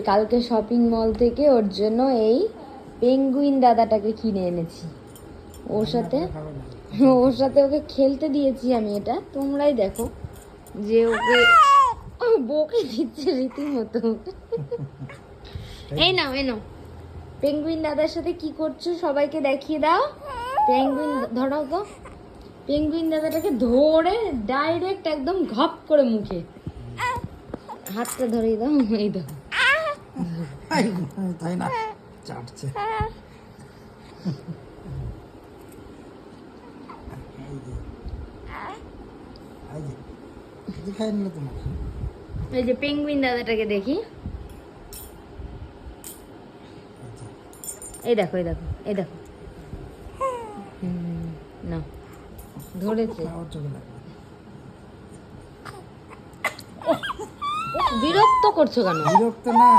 কালকে shopping mall থেকে ওর জন্য এই পেঙ্গুইন দাদাটাকে কিনে এনেছি। ওর সাথে ওকে খেলতে দিয়েছি আমি। এটা তোমরাই দেখো যে ওকে বকে দিচ্ছে রীতিমতো। এই নাও পেঙ্গুইন দাদার সাথে কি করছো সবাইকে দেখিয়ে দাও। পেঙ্গুইন ধরাও তো। পেঙ্গুইন দাদাটাকে ধরে ডাইরেক্ট একদম ঘপ করে মুখে। হাতটা ধরিয়ে দাও। এই দাও। তাই না, চাটছে। এই যে পেঙ্গুইন দাদাটাকে দেখি। এই দেখো না ধরেছে। বিরক্ত করছো কেন? বিরক্ত না।